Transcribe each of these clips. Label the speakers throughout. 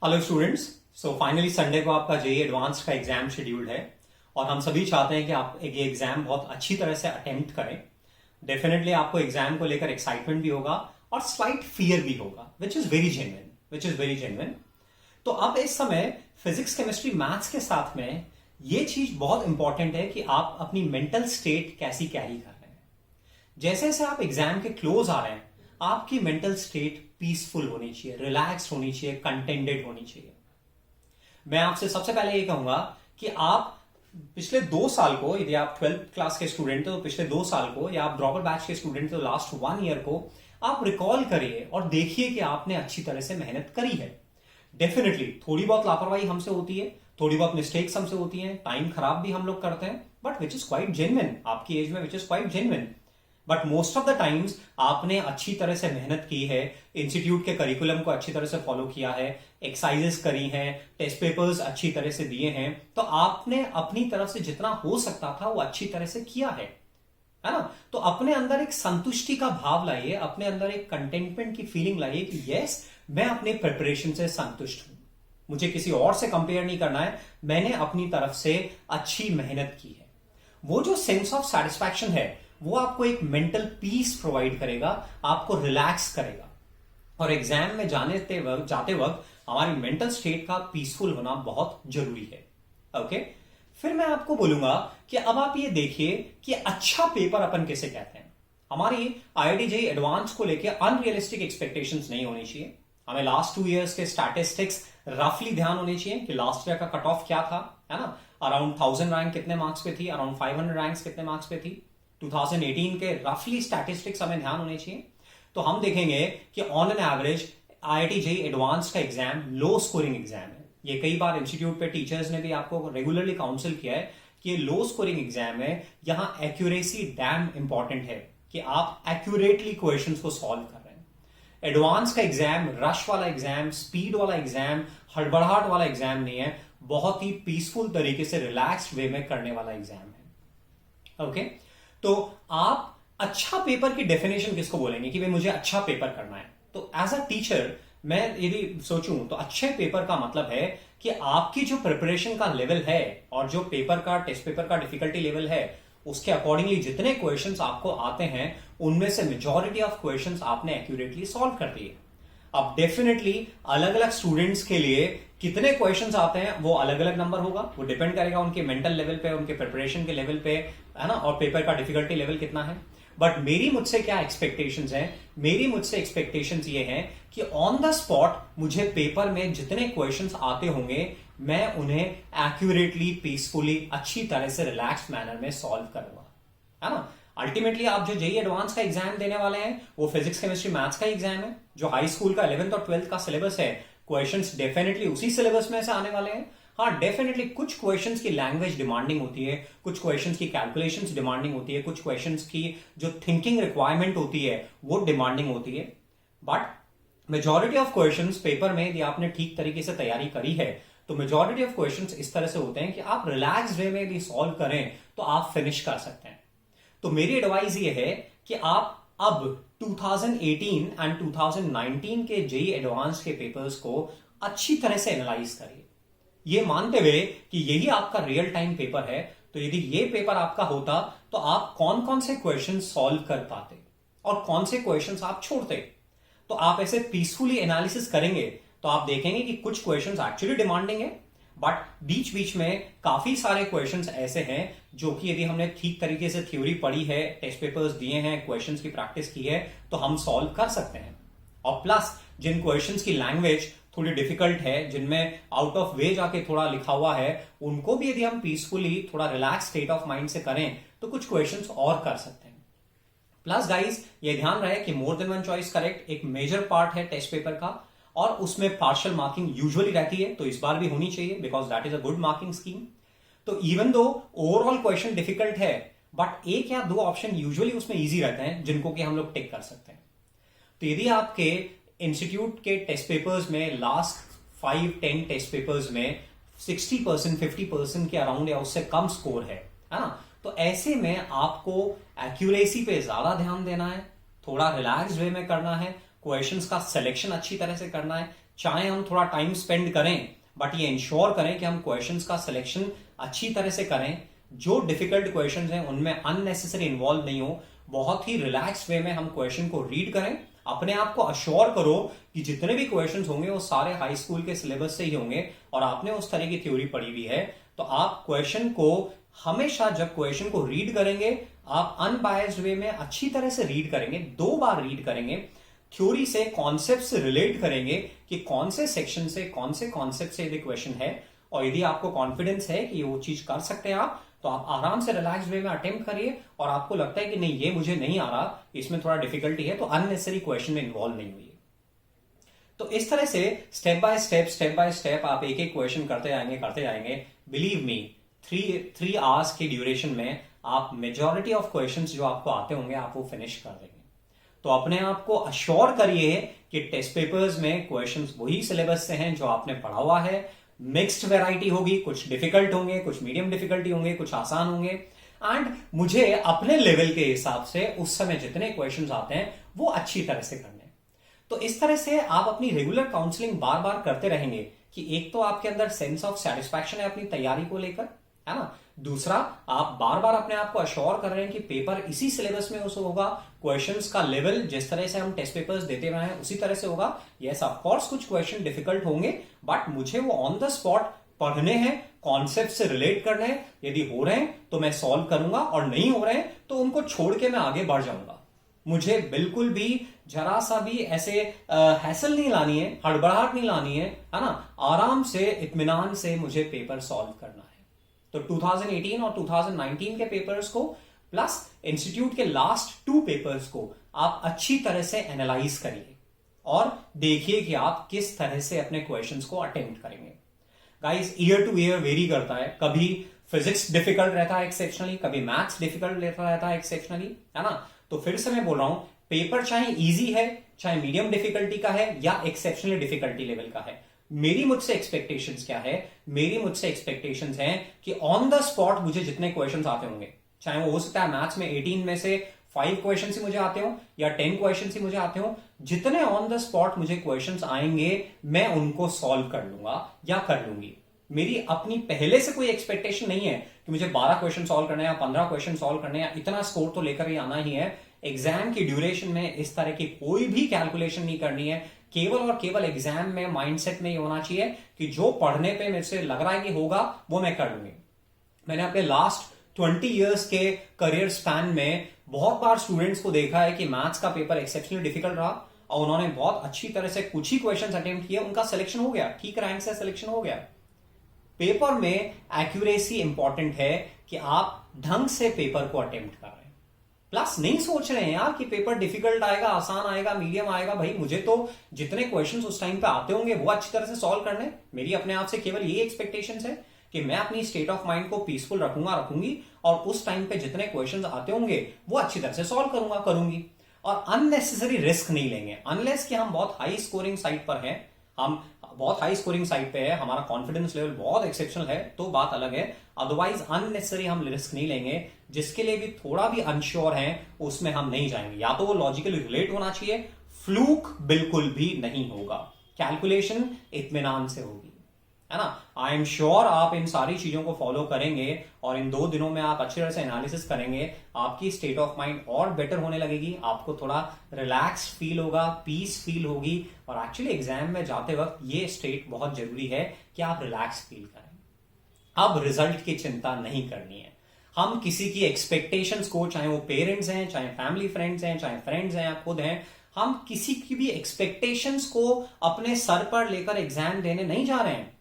Speaker 1: Hello students. So finally Sunday को आपका JEE advance का एग्जाम शेड्यूल्ड है और हम सभी चाहते हैं कि आप ये एग्जाम बहुत अच्छी तरह से अटेम्प्ट करें। डेफिनेटली आपको एग्जाम को लेकर एक्साइटमेंट भी होगा और स्लाइट फियर भी होगा, विच इज वेरी जेन्युइन। तो अब इस समय फिजिक्स, केमिस्ट्री, मैथ्स के साथ में ये चीज बहुत इंपॉर्टेंट है कि आप अपनी मेंटल स्टेट कैसी कैरी कर रहे हैं। जैसे जैसे आप एग्जाम के क्लोज आ रहे हैं, आपकी मेंटल स्टेट पीसफुल होनी चाहिए, रिलैक्स होनी चाहिए, कंटेंटेड होनी चाहिए। मैं आपसे सबसे पहले ये कहूंगा कि आप पिछले 2 साल को, यदि आप 12th क्लास के स्टूडेंट हो तो पिछले 2 साल को, या आप ड्रॉपर बैच के स्टूडेंट हो तो लास्ट 1 ईयर को आप रिकॉल करिए और देखिए कि आपने अच्छी तरह से मेहनत करी है। डेफिनेटली थोड़ी बहुत लापरवाही हमसे होती है, थोड़ी बहुत मिस्टेक्स हमसे होती हैं, टाइम खराब भी हम लोग करते हैं, but which is quite genuine आपकी एज में, which is quite genuine. But most of the times आपने अच्छी तरह से मेहनत की है, इंस्टीट्यूट के करिकुलम को अच्छी तरह से फॉलो किया है, एक्सरसाइजेस करी हैं, टेस्ट पेपर्स अच्छी तरह से दिए हैं, तो आपने अपनी तरफ से जितना हो सकता था वो अच्छी तरह से किया है ना। तो अपने अंदर एक संतुष्टि का भाव लाइए, अपने अंदर एक कंटेंटमेंट की फीलिंग लाइए कि यस, मैं अपने प्रिपरेशन से संतुष्ट हूं, मुझे किसी और से कंपेयर नहीं करना है, मैंने अपनी तरफ से अच्छी मेहनत की है। वो जो सेंस ऑफ सेटिस्फैक्शन है वो आपको एक मेंटल पीस प्रोवाइड करेगा, आपको रिलैक्स करेगा। और एग्जाम में जाते वक्त हमारी मेंटल स्टेट का पीसफुल होना बहुत जरूरी है। ओके, फिर मैं आपको बोलूंगा कि अब आप ये देखिए कि अच्छा पेपर अपन किसे कहते हैं। हमारी आईआईटी जेईई एडवांस को लेके अनरियलिस्टिक एक्सपेक्टेशंस नहीं होनी चाहिए। हमें लास्ट 2 इयर्स के स्टैटिस्टिक्स रफली ध्यान होने चाहिए कि लास्ट ईयर का कट ऑफ क्या था, है ना। अराउंड 1000 रैंक कितने मार्क्स पे थी, अराउंड 500 रैंक्स कितने मार्क्स पे थी। 2018 के रफली स्टैटिस्टिक्स हमें ध्यान होने चाहिए। तो हम देखेंगे कि on an average IIT JEE advance का एग्जाम लो स्कोरिंग एग्जाम है। ये कई बार इंस्टीट्यूट पे टीचर्स ने भी आपको रेगुलरली काउंसिल किया है कि ये लो स्कोरिंग एग्जाम है। यहां एक्यूरेसी डैम इंपॉर्टेंट है कि आप एक्यूरेटली क्वेश्चंस को सॉल्व कर रहे हैं। एडवांस का एग्जाम रश वाला एग्जाम, स्पीड वाला एग्जाम, हड़बड़ाहट वाला एग्जाम नहीं है, बहुत ही पीसफुल तरीके से रिलैक्स्ड वे में करने वाला एग्जाम है। ओके, तो आप अच्छा पेपर की डेफिनेशन किसको बोलेंगे कि भाई मुझे अच्छा पेपर करना है। तो एज अ टीचर मैं यदि सोचूं तो अच्छे पेपर का मतलब है कि आपकी जो प्रिपरेशन का लेवल है और जो पेपर का, टेस्ट पेपर का डिफिकल्टी लेवल है, उसके अकॉर्डिंगली जितने क्वेश्चंस आपको आते हैं उनमें से मेजॉरिटी ऑफ क्वेश्चंस आपने एक्यूरेटली सॉल्व कर दिए। अब डेफिनेटली अलग अलग स्टूडेंट्स के लिए कितने क्वेश्चंस आते हैं वो अलग अलग नंबर होगा, वो डिपेंड करेगा उनके मेंटल लेवल पे, उनके प्रिपरेशन के लेवल पे, है ना, और पेपर का डिफिकल्टी लेवल कितना है। बट मेरी मुझसे क्या एक्सपेक्टेशंस हैं, मेरी मुझसे एक्सपेक्टेशंस ये हैं कि ऑन द स्पॉट मुझे पेपर में जितने क्वेश्चंस आते होंगे मैं उन्हें एक्यूरेटली, पीसफुली, अच्छी तरह से रिलैक्स मैनर में सॉल्व करूंगा, है ना। अल्टीमेटली आप जो जेईई एडवांस का एग्जाम देने वाले हैं वो फिजिक्स, केमिस्ट्री, मैथ्स का एग्जाम है। जो हाई स्कूल का 11th और 12th का सिलेबस है, क्वेश्चंस डेफिनेटली उसी सिलेबस में से आने वाले हैं। हाँ, डेफिनेटली कुछ क्वेश्चंस की लैंग्वेज डिमांडिंग होती है, कुछ क्वेश्चंस की कैलकुलेशंस डिमांडिंग होती है, कुछ क्वेश्चंस की जो थिंकिंग रिक्वायरमेंट होती है वो डिमांडिंग होती है। But majority of questions paper में यदि आपने ठीक तरीके से तैयारी करी है तो मेजॉरिटी ऑफ क्वेश्चंस इस तरह से होते हैं कि आप रिलैक्स वे में यदि सॉल्व करें तो आप फिनिश कर सकते हैं। तो मेरी एडवाइस ये है कि आप अब 2018 एंड 2019 के जेईई एडवांस के पेपर्स को अच्छी तरह से एनालाइज करिए, ये मानते हुए कि यही आपका रियल टाइम पेपर है। तो यदि ये पेपर आपका होता तो आप कौन कौन से क्वेश्चन सॉल्व कर पाते और कौन से क्वेश्चन आप छोड़ते। तो आप ऐसे पीसफुली एनालिसिस करेंगे तो आप देखेंगे कि कुछ क्वेश्चन एक्चुअली डिमांडिंग है, बट बीच बीच में काफी सारे क्वेश्चंस ऐसे हैं जो कि यदि हमने ठीक तरीके से थ्योरी पढ़ी है, टेस्ट पेपर्स दिए हैं, क्वेश्चंस की प्रैक्टिस की है तो हम सॉल्व कर सकते हैं। और प्लस जिन क्वेश्चंस की लैंग्वेज थोड़ी डिफिकल्ट है, जिनमें आउट ऑफ वे जाके थोड़ा लिखा हुआ है, उनको भी यदि हम पीसफुली थोड़ा रिलैक्स स्टेट ऑफ माइंड से करें तो कुछ क्वेश्चंस और कर सकते हैं। प्लस गाइस ये ध्यान रहे कि more than one choice correct एक मेजर पार्ट है टेस्ट पेपर का और उसमें पार्शियल मार्किंग यूजुअली रहती है, तो इस बार भी होनी चाहिए because that is a good marking scheme. तो even though overall question difficult है बट एक या दो ऑप्शन यूजुअली उसमें इजी रहते हैं जिनको कि हम लोग टिक कर सकते हैं। तो यदि आपके इंस्टीट्यूट के टेस्ट पेपर्स में लास्ट 5-10 टेस्ट पेपर्स में 60%, 50% के अराउंड या उससे कम स्कोर है ना, तो ऐसे में आपको एक्यूरेसी पे ज्यादा ध्यान देना है, थोड़ा रिलैक्स वे में करना है, क्वेश्चंस का सिलेक्शन अच्छी तरह से करना है, चाहे हम थोड़ा टाइम स्पेंड करें, बट ये इंश्योर करें कि हम क्वेश्चंस का सिलेक्शन अच्छी तरह से करें, जो डिफिकल्ट क्वेश्चंस हैं उनमें अननेसेसरी इन्वॉल्व नहीं हो, बहुत ही रिलैक्स वे में हम क्वेश्चन को रीड करें। अपने आप को अश्योर करो कि जितने भी क्वेश्चंस होंगे वो सारे हाई स्कूल के सिलेबस से ही होंगे और आपने उस तरह की थ्योरी पढ़ी हुई है। तो आप क्वेश्चन को हमेशा जब क्वेश्चन को रीड करेंगे, आप अनबायस्ड वे में अच्छी तरह से रीड करेंगे, 2 बार रीड करेंगे, थ्योरी से, कॉन्सेप्ट से रिलेट करेंगे कि कौन से सेक्शन से, कौन से कॉन्सेप्ट से यदि क्वेश्चन है, और यदि आपको कॉन्फिडेंस है कि वो चीज कर सकते हैं आप, तो आप आराम से रिलैक्स वे में अटेम्प्ट करिए। और आपको लगता है कि नहीं ये मुझे नहीं आ रहा, इसमें थोड़ा डिफिकल्टी है, तो अननेसेसरी क्वेश्चन में इन्वॉल्व नहीं हुई। तो इस तरह से स्टेप बाय स्टेप आप एक एक क्वेश्चन करते जाएंगे। बिलीव मी, 3 आवर्स के ड्यूरेशन में आप मेजॉरिटी ऑफ क्वेश्चंस जो आपको आते होंगे आप वो फिनिश कर देंगे। तो अपने आप को अश्योर करिए कि टेस्ट पेपर्स में क्वेश्चंस वही सिलेबस से हैं जो आपने पढ़ा हुआ है। मिक्स्ड वैरायटी होगी, कुछ डिफिकल्ट होंगे, कुछ मीडियम डिफिकल्टी होंगे, कुछ आसान होंगे, एंड मुझे अपने लेवल के हिसाब से उस समय जितने क्वेश्चंस आते हैं वो अच्छी तरह से करने। तो इस तरह से आप अपनी रेगुलर काउंसलिंग बार बार करते रहेंगे कि एक तो आपके अंदर सेंस ऑफ सेटिस्फैक्शन है अपनी तैयारी को लेकर, है ना। दूसरा, आप बार बार अपने आप को अश्योर कर रहे हैं कि पेपर इसी सिलेबस में उसको होगा, क्वेश्चंस का लेवल जिस तरह से हम टेस्ट पेपर्स देते हुए हैं उसी तरह से होगा। यस ऑफ कोर्स कुछ क्वेश्चन डिफिकल्ट होंगे, बट मुझे वो ऑन द स्पॉट पढ़ने हैं, कॉन्सेप्ट से रिलेट करने हैं। यदि हो रहे हैं तो मैं सॉल्व करूंगा, और नहीं हो रहे हैं तो उनको छोड़ के मैं आगे बढ़ जाऊंगा। मुझे बिल्कुल भी जरा सा भी ऐसे हैसल नहीं लानी है, हड़बड़ाहट नहीं लानी है ना। आराम से, इत्मीनान से मुझे पेपर सॉल्व करना है। तो 2018 और 2019 के पेपर्स को प्लस इंस्टीट्यूट के लास्ट 2 पेपर्स को आप अच्छी तरह से एनालाइज करिए और देखिए कि आप किस तरह से अपने क्वेश्चंस को अटेम्प्ट करेंगे। Guys, year two year very करता है। कभी फिजिक्स डिफिकल्ट रहता है एक्सेप्शनली, कभी मैथ्स डिफिकल्ट रहता है एक्सेप्शनली, है ना। तो फिर से मैं बोल रहा हूं, पेपर चाहे इजी है, चाहे मीडियम डिफिकल्टी का है या एक्सेप्शनली डिफिकल्टी लेवल का है, मेरी मुझसे एक्सपेक्टेशंस क्या है? मेरी मुझसे एक्सपेक्टेशंस हैं कि ऑन द स्पॉट मुझे जितने क्वेश्चंस आते होंगे, चाहे वो हो सकता है मैथ्स में 18 में से 5 क्वेश्चन ही मुझे आते हो या 10 क्वेश्चन ही मुझे आते हो, जितने ऑन द स्पॉट मुझे क्वेश्चंस आएंगे मैं उनको सॉल्व कर लूंगा या कर लूंगी। मेरी अपनी पहले से कोई एक्सपेक्टेशन नहीं है कि मुझे 12 क्वेश्चन सॉल्व करने या 15 क्वेश्चन सॉल्व करने या इतना स्कोर तो लेकर ही आना ही है। एग्जाम की ड्यूरेशन में इस तरह की कोई भी कैलकुलेशन नहीं करनी है। केवल और केवल एग्जाम में माइंडसेट में ये होना चाहिए कि जो पढ़ने पे मेरे से लग रहा है कि होगा वो मैं कर लूंगी। मैंने अपने लास्ट 20 इयर्स के करियर स्पैन में बहुत बार स्टूडेंट्स को देखा है कि मैथ्स का पेपर एक्सेप्शनली डिफिकल्ट रहा और उन्होंने बहुत अच्छी तरह से कुछ ही क्वेश्चन अटेम्प्ट किए, उनका सिलेक्शन हो गया, ठीक रैंक से सिलेक्शन हो गया। पेपर में एक्यूरेसी इंपॉर्टेंट है कि आप ढंग से पेपर को अटेम्प्ट कर रहे हैं। प्लस नहीं सोच रहे हैं यार कि पेपर डिफिकल्ट आएगा, आसान आएगा, मीडियम आएगा। भाई मुझे तो जितने क्वेश्चंस उस टाइम पे आते होंगे वो अच्छी तरह से सॉल्व करने। मेरी अपने आप से केवल ये एक्सपेक्टेशंस है कि मैं अपनी स्टेट ऑफ माइंड को पीसफुल रखूंगी और उस टाइम पे जितने क्वेश्चंस आते होंगे वो अच्छी तरह से सॉल्व करूंगी। और अननेसेसरी रिस्क नहीं लेंगे अनलेस कि हम बहुत हाई स्कोरिंग साइट पर हैं, हम बहुत हाई स्कोरिंग साइट पे है, हमारा कॉन्फिडेंस लेवल बहुत एक्सेप्शनल है तो बात अलग है। अदरवाइज अननेसेसरी हम रिस्क नहीं लेंगे। जिसके लिए भी थोड़ा भी अनश्योर है उसमें हम नहीं जाएंगे। या तो वो लॉजिकली रिलेट होना चाहिए, फ्लूक बिल्कुल भी नहीं होगा, कैलकुलेशन इत्मीनान से होगी, है ना। आई एम श्योर आप इन सारी चीजों को फॉलो करेंगे और इन 2 दिनों में आप अच्छी तरह से एनालिसिस करेंगे, आपकी स्टेट ऑफ माइंड और बेटर होने लगेगी, आपको थोड़ा रिलैक्स फील होगा, पीस फील होगी। और एक्चुअली एग्जाम में जाते वक्त ये स्टेट बहुत जरूरी है कि आप रिलैक्स फील करें। अब रिजल्ट की चिंता नहीं करनी है। हम किसी की एक्सपेक्टेशंस को, चाहे वो पेरेंट्स हैं, चाहे फैमिली फ्रेंड्स हैं, चाहे फ्रेंड्स हैं, आप खुद हैं, हम किसी की भी एक्सपेक्टेशंस को अपने सर पर लेकर एग्जाम देने नहीं जा रहे हैं।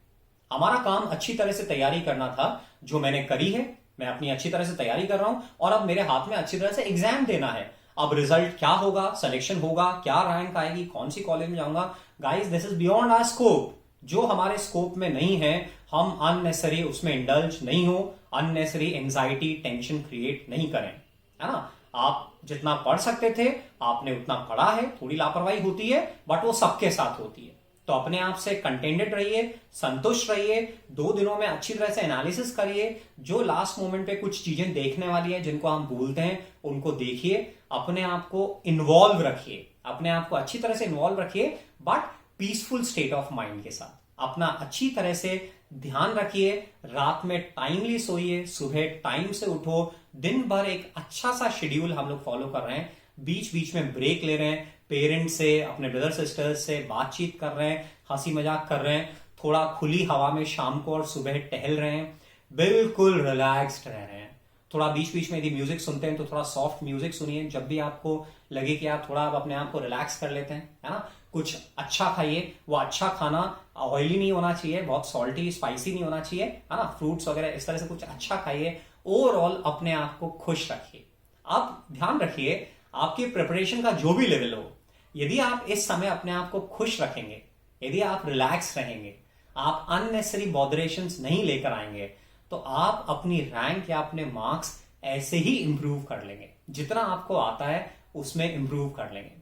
Speaker 1: हमारा काम अच्छी तरह से तैयारी करना था, जो मैंने करी है। मैं अपनी अच्छी तरह से तैयारी कर रहा हूं और अब मेरे हाथ में अच्छी तरह से एग्जाम देना है। अब रिजल्ट क्या होगा, सिलेक्शन होगा, क्या रैंक आएगी, कौन सी कॉलेज में जाऊंगा, guys this is beyond our scope. जो हमारे स्कोप में नहीं है हम अननेसेसरी उसमें इंडल्ज नहीं हो, अननेसेसरी एंजाइटी टेंशन क्रिएट नहीं करें, है ना। आप जितना पढ़ सकते थे आपने उतना पढ़ा है, थोड़ी लापरवाही होती है बट वो सबके साथ होती है। तो अपने आप से कंटेंटेड रहिए, संतुष्ट रहिए, 2 दिनों में अच्छी तरह से एनालिसिस करिए। जो लास्ट मोमेंट पे कुछ चीजें देखने वाली है जिनको हम भूलते हैं उनको देखिए, अपने आप को इन्वॉल्व रखिए, अपने आप को अच्छी तरह से इन्वॉल्व रखिए, but peaceful state of mind के साथ। अपना अच्छी तरह से ध्यान रखिए, रात में टाइमली सोइए, सुबह टाइम से उठो, दिन भर एक अच्छा सा शेड्यूल हम लोग फॉलो कर रहे हैं, बीच बीच में ब्रेक ले रहे हैं, पेरेंट्स से, अपने ब्रदर सिस्टर्स से बातचीत कर रहे हैं, हंसी मजाक कर रहे हैं, थोड़ा खुली हवा में शाम को और सुबह टहल रहे हैं, बिल्कुल रिलैक्स्ड रह रहे हैं। थोड़ा बीच बीच में यदि म्यूजिक सुनते हैं तो थोड़ा सॉफ्ट म्यूजिक सुनिए, जब भी आपको लगे कि आप थोड़ा अपने आप को रिलैक्स कर लेते हैं, है ना। कुछ अच्छा खाइए, वो अच्छा खाना ऑयली नहीं होना चाहिए, बहुत सॉल्टी स्पाइसी नहीं होना चाहिए, है ना। फ्रूट्स वगैरह इस तरह से कुछ अच्छा खाइए, ओवरऑल अपने आप को खुश रखिए। आप ध्यान रखिए, आपकी प्रिपरेशन का जो भी लेवल हो, यदि आप इस समय अपने आप को खुश रखेंगे, यदि आप रिलैक्स रहेंगे, आप अननेसेसरी बॉदरेशंस नहीं लेकर आएंगे, तो आप अपनी रैंक या अपने मार्क्स ऐसे ही इंप्रूव कर लेंगे, जितना आपको आता है उसमें इंप्रूव कर लेंगे।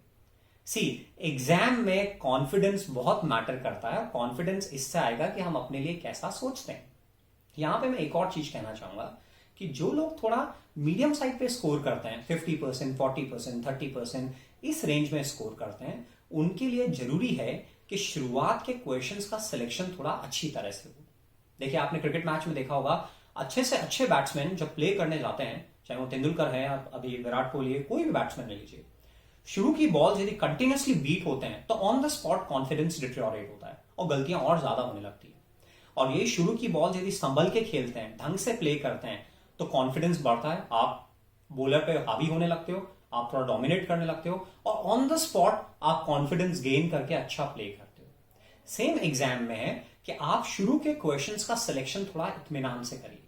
Speaker 1: सी, एग्जाम में कॉन्फिडेंस बहुत मैटर करता है। कॉन्फिडेंस इससे आएगा कि हम अपने लिए कैसा सोचते हैं। यहां पे मैं एक और चीज कहना चाहूंगा कि जो लोग थोड़ा मीडियम साइड पे स्कोर करते हैं, 50%, 40%, 30%, इस रेंज में स्कोर करते हैं, उनके लिए जरूरी है कि शुरुआत के क्वेश्चंस का सिलेक्शन थोड़ा अच्छी तरह से हो। देखिए, आपने क्रिकेट मैच में देखा होगा, अच्छे से अच्छे बैट्समैन जब प्ले करने जाते हैं, चाहे वो तेंदुलकर है, अभी विराट कोहली है, कोई भी बैट्समैन ले लीजिए, शुरू की बॉल यदि कंटिन्यूसली बीट होते हैं तो on the spot confidence deteriorate होता है और गलतियां और ज्यादा होने लगती है। और ये शुरू की बॉल यदि संभल के खेलते हैं, ढंग से प्ले करते हैं, तो कॉन्फिडेंस बढ़ता है, आप बॉलर पे हावी होने लगते हो, आप थोड़ा डोमिनेट करने लगते हो और ऑन द स्पॉट आप कॉन्फिडेंस गेन करके अच्छा प्ले करते हो। सेम एग्जाम में है कि आप शुरू के क्वेश्चंस का सिलेक्शन थोड़ा इत्मीनान से करिए।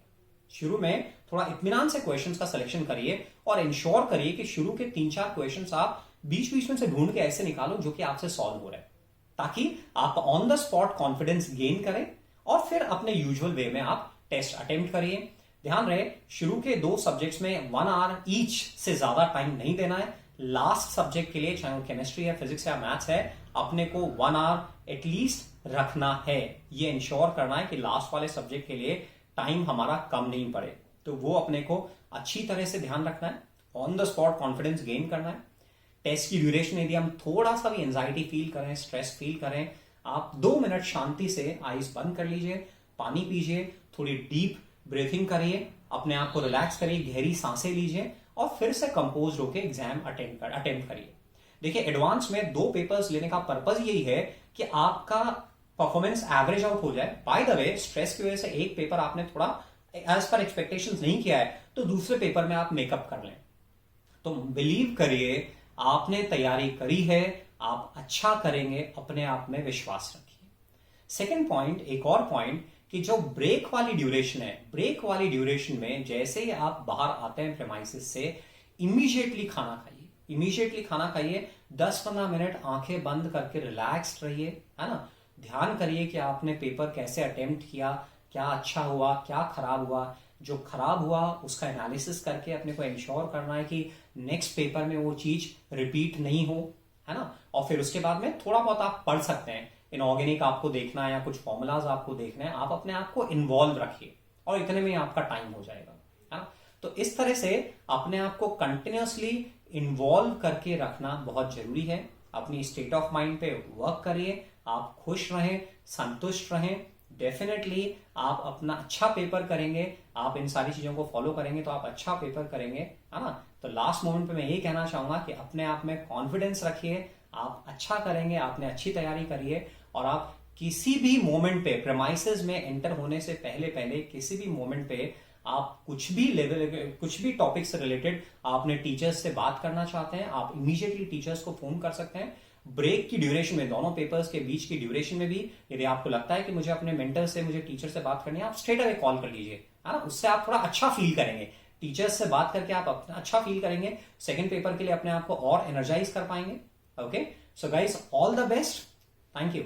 Speaker 1: शुरू में थोड़ा इत्मीनान से क्वेश्चंस का सिलेक्शन करिए और इंश्योर करिए कि शुरू के 3-4 क्वेश्चंस आप बीच बीच में से ढूंढ के ऐसे निकालो जो कि आपसे सॉल्व हो रहे हैं, ताकि आप on the spot confidence gain करें और फिर अपने यूजुअल वे में आप टेस्ट अटेम्प्ट करिए। ध्यान रहे, शुरू के 2 सब्जेक्ट्स में 1 आवर ईच से ज्यादा टाइम नहीं देना है। लास्ट सब्जेक्ट के लिए, चाहे वो केमिस्ट्री है, फिजिक्स या मैथ्स है, अपने को 1 आवर एटलीस्ट रखना है। ये इंश्योर करना है कि लास्ट वाले सब्जेक्ट के लिए टाइम हमारा कम नहीं पड़े, तो वो अपने को अच्छी तरह से ध्यान रखना है, on the spot confidence gain करना है। टेस्ट की ड्यूरेशन यदि हम थोड़ा सा भी एंजाइटी फील करें, स्ट्रेस फील करें, आप 2 मिनट शांति से आइज बंद कर लीजिए, पानी पीजिए, थोड़ी डीप ब्रीथिंग करिए, अपने आप को रिलैक्स करिए, गहरी सांसें लीजिए और फिर से कंपोज होकर एग्जाम अटेम्प्ट करिए। देखिए, एडवांस में 2 पेपर्स लेने का पर्पज यही है कि आपका परफॉर्मेंस एवरेज आउट हो जाए। बाय द वे, स्ट्रेस की वजह से एक पेपर आपने थोड़ा एज पर एक्सपेक्टेशंस नहीं किया है, तो दूसरे पेपर में आप मेकअप कर लें। तो बिलीव करिए, आपने तैयारी करी है, आप अच्छा करेंगे, अपने आप में विश्वास रखिए। सेकेंड पॉइंट, एक और पॉइंट, कि जो ब्रेक वाली ड्यूरेशन है, ब्रेक वाली ड्यूरेशन में जैसे ही आप बाहर आते हैं प्रेमाइसिस से, इमीडिएटली खाना खाइए, इमीडिएटली खाना खाइए, 10-15 मिनट आंखें बंद करके रिलैक्स्ड रहिए, है ना। ध्यान करिए कि आपने पेपर कैसे अटेम्प्ट किया, क्या अच्छा हुआ, क्या खराब हुआ। जो खराब हुआ उसका एनालिसिस करके अपने को इंश्योर करना है कि नेक्स्ट पेपर में वो चीज रिपीट नहीं हो, है ना। और फिर उसके बाद में थोड़ा बहुत आप पढ़ सकते हैं, इनऑर्गेनिक आपको देखना है या कुछ फॉर्मूलाज आपको देखना है, आप अपने आप को इन्वॉल्व रखिए और इतने में आपका टाइम हो जाएगा, है ना। तो इस तरह से अपने आप को कंटिन्यूअसली इन्वॉल्व करके रखना बहुत जरूरी है। अपनी स्टेट ऑफ माइंड पे वर्क करिए, आप खुश रहें, संतुष्ट रहें। डेफिनेटली आप अपना अच्छा पेपर करेंगे, आप इन सारी चीजों को फॉलो करेंगे तो आप अच्छा पेपर करेंगे, है ना। तो लास्ट मोमेंट पे मैं ये कहना चाहूंगा कि अपने आप में कॉन्फिडेंस रखिए, आप अच्छा करेंगे, आपने अच्छी तैयारी करिए और आप किसी भी मोमेंट पे, प्रेमाइसेस में एंटर होने से पहले किसी भी मोमेंट पे आप कुछ भी लेवल, कुछ भी टॉपिक से रिलेटेड आपने टीचर्स से बात करना चाहते हैं, आप इमीडिएटली टीचर्स को फोन कर सकते हैं। ब्रेक की ड्यूरेशन में, दोनों पेपर्स के बीच की ड्यूरेशन में भी यदि आपको लगता है कि मुझे अपने मेंटर से, मुझे टीचर से बात करनी है, आप स्ट्रेट अवे कॉल कर लीजिए, है ना। उससे आप थोड़ा अच्छा फील करेंगे, टीचर्स से बात करके आप अपना अच्छा फील करेंगे, सेकंड पेपर के लिए अपने आप को और एनर्जाइज कर पाएंगे। Okay, so guys, all the best, thank you.